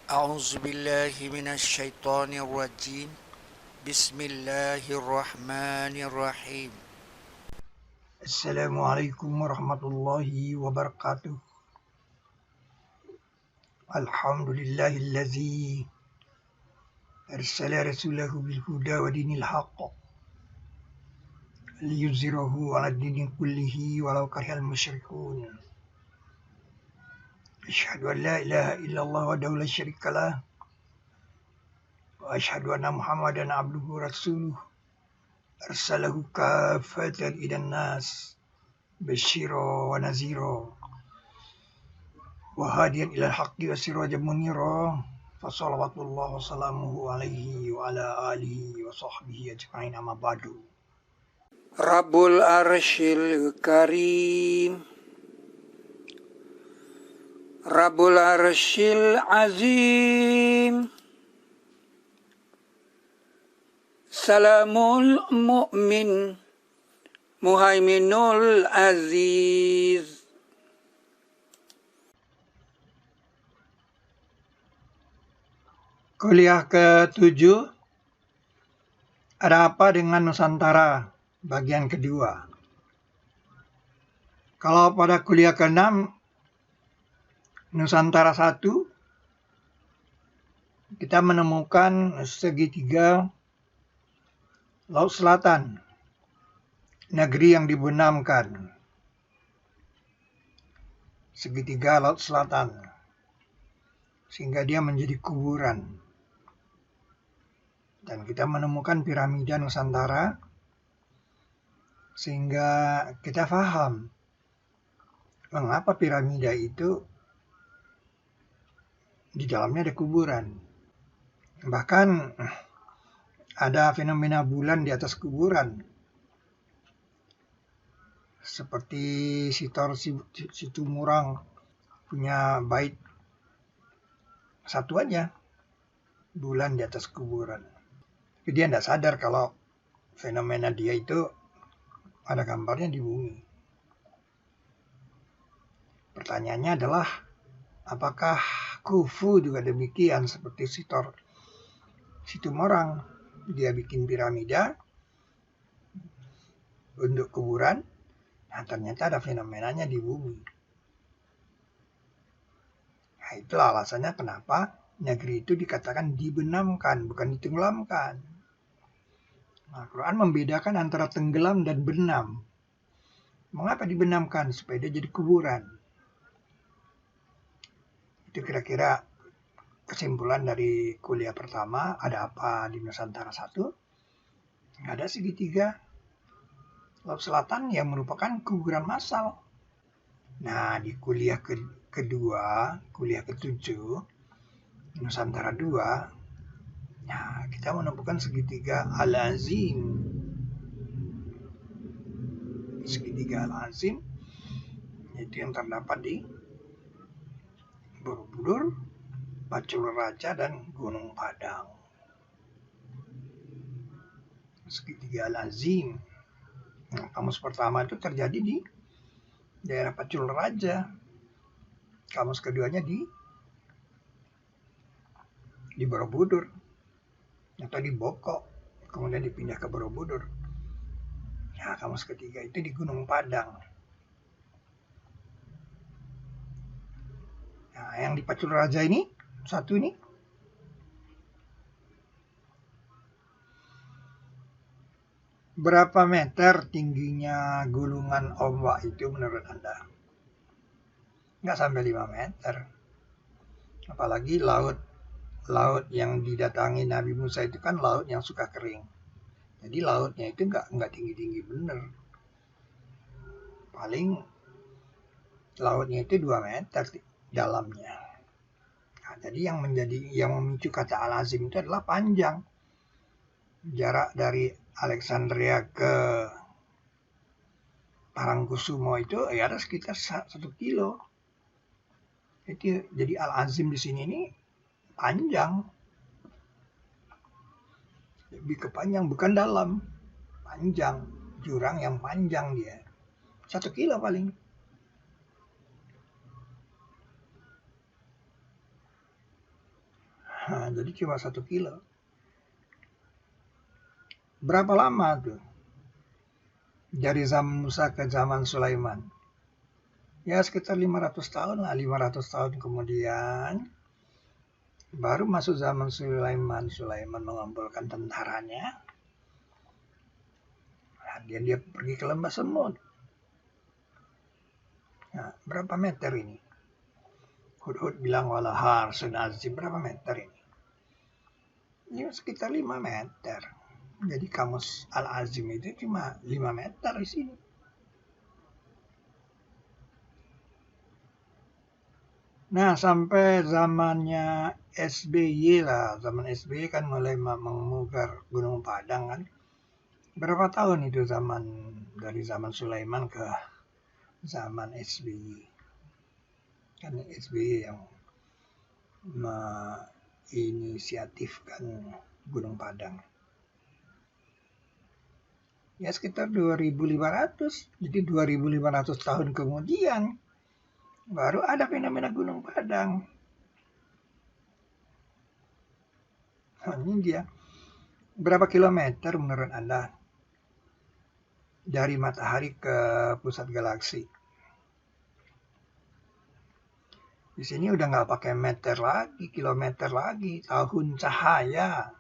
أعوذ بالله من الشيطان الرجيم بسم الله الرحمن الرحيم. Assalamualaikum warahmatullahi wabarakatuh. Alhamdulillahilladzi arsala rasulahu bil huda wa dinil haqq liyuzhirahu 'ala ad-dini kullihi walau karihal musyrikun. Asyhadu an la ilaha illallah wahdahu la syarikalah wa asyhadu anna Muhammadan abduhu rasuluh arsalahu kaffatan ilan nas basyira wa nazira wa hadiyan ilal haqqi wa sirajan munira. Fassalawatullah wassalamuhu alaihi wa ala alihi wa sahbihi ajma'in amma ba'du. Rabbul Arsyil Karim, Rabbul Arsyil Azim, Salamul Mu'min, Muhaiminul Aziz. Kuliah ke-7, ada apa dengan Nusantara bagian kedua. Kalau pada kuliah ke-6 Nusantara 1, kita menemukan segitiga Laut Selatan, negeri yang dibenamkan. Segitiga Laut Selatan, sehingga dia menjadi kuburan. Dan kita menemukan piramida Nusantara, sehingga kita paham mengapa piramida itu di dalamnya ada kuburan. Bahkan ada fenomena bulan di atas kuburan, seperti Sitor Situmorang punya bait satu aja, bulan di atas kuburan. Tapi dia tidak sadar kalau fenomena dia itu ada gambarnya di bumi. Pertanyaannya adalah, apakah Khufu juga demikian seperti Sitor Situmorang? Dia bikin piramida untuk kuburan, nah ternyata ada fenomenanya di bumi. Nah, itulah alasannya kenapa negeri itu dikatakan dibenamkan, bukan ditenggelamkan. Nah, Quran membedakan antara tenggelam dan benam. Mengapa dibenamkan? Supaya dia jadi kuburan. Itu kira-kira kesimpulan dari kuliah pertama. Ada apa di Nusantara 1? Ada segitiga Laut Selatan yang merupakan kuburan massal. Nah, di kuliah kedua, kuliah ke-7, Nusantara 2, nah, kita menemukan segitiga Al-Azim. Segitiga Al-Azim itu yang terdapat di Borobudur, Pacul Raja, dan Gunung Padang. Segitiga Al-Azim. Nah, kamus pertama itu terjadi di daerah Pacul Raja. Kamus keduanya di Borobudur atau di Bokok, kemudian dipindah ke Borobudur. Nah, kamus ketiga itu di Gunung Padang. Nah, yang di Pacul Raja ini, satu ini, berapa meter tingginya gulungan ombak itu menurut Anda? Nggak sampai 5 meter. Apalagi laut yang didatangi Nabi Musa itu kan laut yang suka kering. Jadi lautnya itu nggak tinggi-tinggi bener. Paling lautnya itu 2 meter dalamnya. Nah, jadi yang memicu kata Al-Azim itu adalah panjang. Jarak dari Alexandria ke Parangkusumo itu ya ada sekitar 1 kilo. Jadi Al-Azim di sini ini panjang. Lebih ke panjang, bukan dalam. Panjang, jurang yang panjang dia. 1 kilo paling. Jadi cuma 1 kilo. Berapa lama tuh? Dari zaman Musa ke zaman Sulaiman. Ya sekitar 500 tahun lah. 500 tahun kemudian baru masuk zaman Sulaiman. Sulaiman mengumpulkan tentaranya. Dia pergi ke lembah semut. Nah, berapa meter ini? Hudhud bilang wala harsun azim. Berapa meter ini? Ya sekitar 5 meter. Jadi kamus Al-Azim itu cuma 5 meter di sini. Nah, sampai zamannya SBY lah. Zaman SBY kan mulai mengugar Gunung Padang kan. Berapa tahun itu dari zaman Sulaiman ke zaman SBY? Kan SBY yang menginisiatifkan Gunung Padang. Ya sekitar 2.500. Jadi 2.500 tahun kemudian baru ada fenomena Gunung Padang. Nah, ini dia. Berapa kilometer menurut Anda dari matahari ke pusat galaksi? Di sini udah nggak pakai meter lagi, kilometer lagi, tahun cahaya.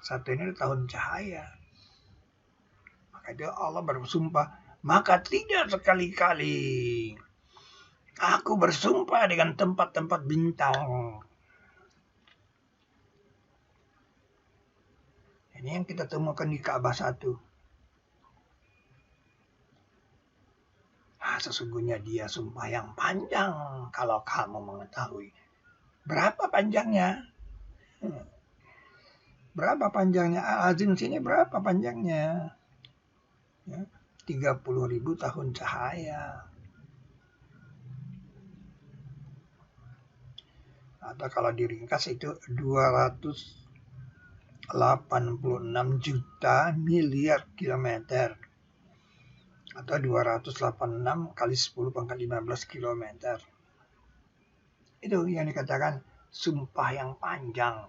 Satu ini tahun cahaya. Maka dia Allah bersumpah, maka tidak sekali-kali aku bersumpah dengan tempat-tempat bintang. Ini yang kita temukan di Ka'bah 1. Sesungguhnya dia sumpah yang panjang kalau kamu mengetahui. Berapa panjangnya? Berapa panjangnya? Al-Azim sini berapa panjangnya? Ya, 30.000 tahun cahaya. Atau kalau diringkas itu 286 juta miliar kilometer. Atau 286 kali 10 pangkat 15 kilometer. Itu yang dikatakan sumpah yang panjang.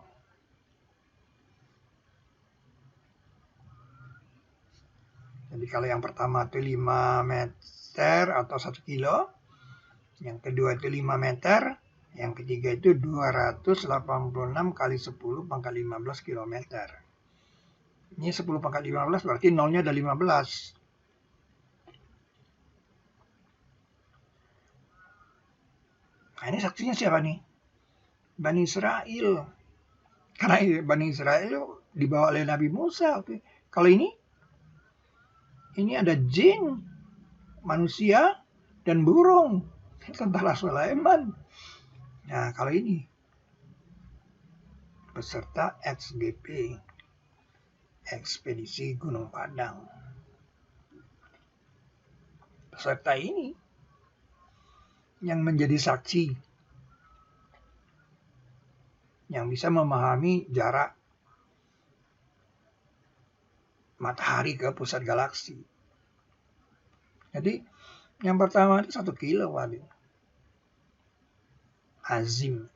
Jadi kalau yang pertama itu 5 meter atau 1 kilo. Yang kedua itu 5 meter. Yang ketiga itu 286 kali 10 pangkat 15 kilometer. Ini 10 pangkat 15 berarti nolnya ada 15. Nah ini saksinya siapa nih? Bani Israel. Karena Bani Israel dibawa oleh Nabi Musa. Oke. Kalau ini ada jin, manusia, dan burung. Tentara Sulaiman. Nah kalau ini peserta XGP, Ekspedisi Gunung Padang. Peserta ini yang menjadi saksi, yang bisa memahami jarak matahari ke pusat galaksi. Jadi yang pertama itu 1 kilo wali. Azim.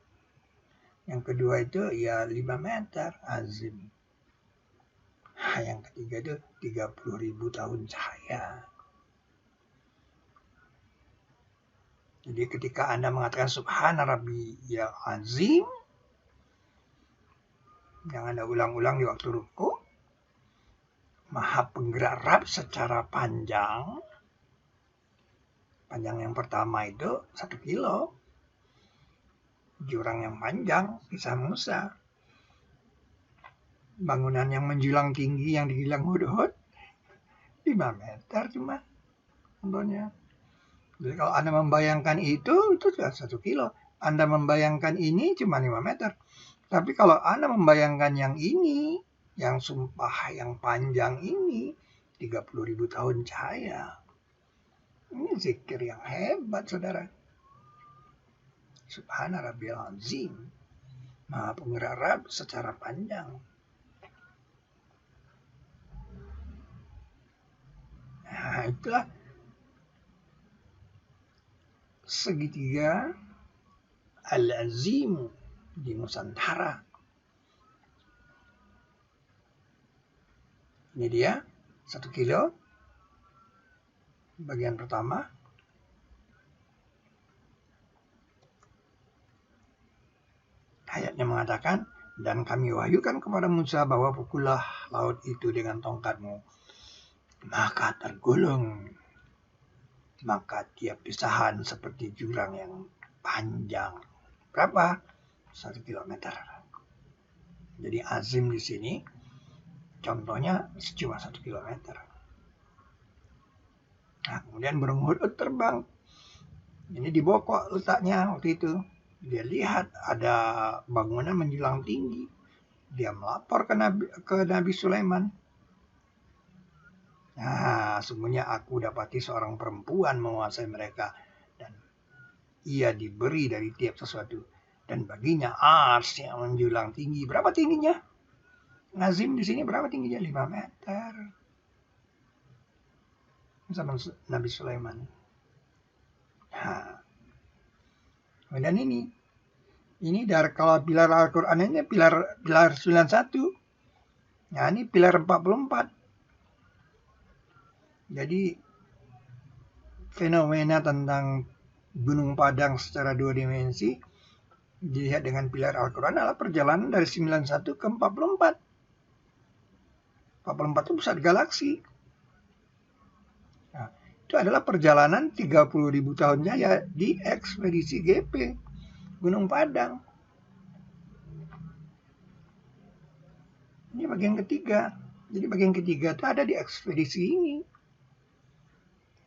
Yang kedua itu ya 5 meter azim. Yang ketiga itu 30.000 tahun cahaya. Jadi ketika Anda mengatakan Subhana Rabbiyal Azim, yang Anda ulang-ulang di waktu ruku, Maha penggerak Rab secara panjang. Panjang yang pertama itu 1 kilo. Jurang yang panjang, kisah Musa. Bangunan yang menjulang tinggi yang dibilang Hudhud 5 meter cuma contohnya. Jadi kalau Anda membayangkan itu sudah 1 kilo. Anda membayangkan ini cuma 5 meter. Tapi kalau Anda membayangkan yang ini, yang sumpah yang panjang ini, 30.000 tahun cahaya. Ini zikir yang hebat, saudara. Subhana Rabbiyal Azim. Maha penggerak Rab secara panjang. Nah, itulah segitiga Al-Azim. di Nusantara. Ini dia 1 kilo bagian pertama. Ayatnya mengatakan, dan kami wahyukan kepada Musa bahwa pukullah laut itu dengan tongkatmu. Maka tergulung. Maka tiap pisahan seperti jurang yang panjang. Berapa? 1 kilometer. Jadi azim di sini contohnya cuma 1 kilometer. Nah, kemudian burung hudhud terbang. Ini di Bokok letaknya waktu itu. Dia lihat ada bangunan menjulang tinggi. Dia melapor ke Nabi Sulaiman. Nah, sungguhnya aku dapati seorang perempuan menguasai mereka. Dan ia diberi dari tiap sesuatu. Dan baginya ars yang menjulang tinggi. Berapa tingginya? Nazim di sini berapa tingginya? 5 meter. Sama Nabi Sulaiman. Nah, dan ini dari kalau pilar Al-Quran ini pilar 91. Nah, ini pilar 44. Jadi fenomena tentang Gunung Padang secara 2 dimensi dilihat dengan pilar Al-Quran adalah perjalanan dari 91 ke 44. 44 itu pusat galaksi. Nah, itu adalah perjalanan 30.000 tahun jaya di ekspedisi GP Gunung Padang. Ini bagian ketiga. Jadi bagian ketiga itu ada di ekspedisi ini.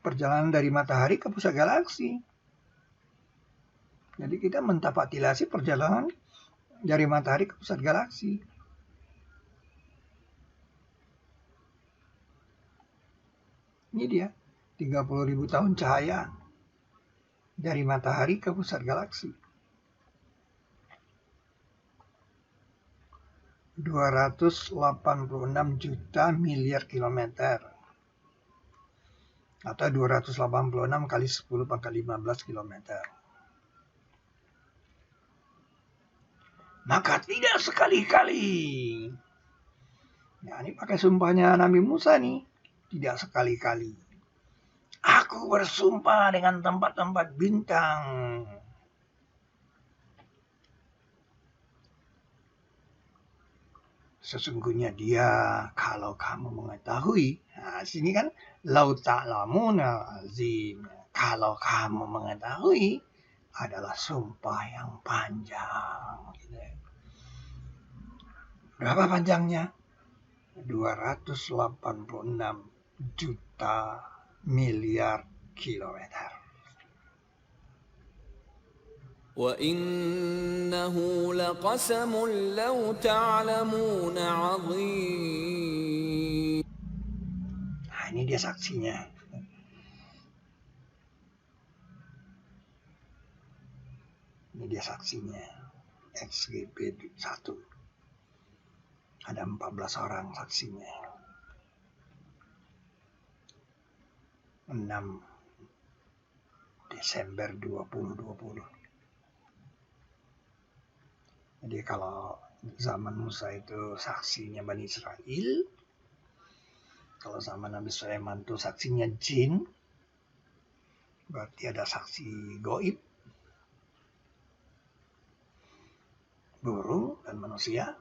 Perjalanan dari matahari ke pusat galaksi. Jadi kita mentafatilasi perjalanan dari matahari ke pusat galaksi. Ini dia, 30.000 tahun cahaya dari matahari ke pusat galaksi. 286 juta miliar kilometer. Atau 286 kali 10 pangkat 15 kilometer. Maka tidak sekali-kali. Nah, ini pakai sumpahnya Nabi Musa nih. Tidak sekali-kali. Aku bersumpah dengan tempat-tempat bintang. Sesungguhnya dia, kalau kamu mengetahui. Nah, sini kan lau ta'lamuna azim. Kalau kamu mengetahui adalah sumpah yang panjang. Berapa panjangnya? 286 juta miliar kilometer. وَإِنَّهُ لَقَسَمٌ لَوْ تَعْلَمُونَ عَظِيمٌ. Nah, ini dia saksinya. Ini dia saksinya. XGP 1. Ada 14 orang saksinya. 6 Desember 2020. Jadi kalau zaman Musa itu saksinya Bani Israel, kalau zaman Nabi Sulaiman itu saksinya jin, berarti ada saksi goib, burung dan manusia.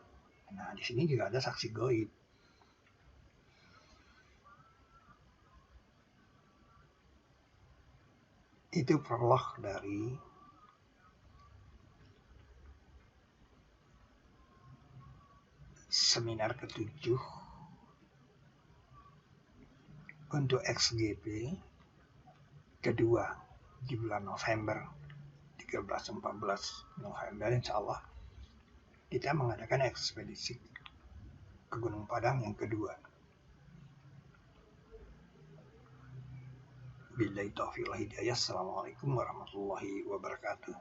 Nah, di sini juga ada saksi goib. Itu prolog dari seminar ke-7 untuk XGP kedua di bulan November, 13-14 November insya Allah kita mengadakan ekspedisi ke Gunung Padang yang kedua. Billahi taufiq wal hidayah. Assalamualaikum warahmatullahi wabarakatuh.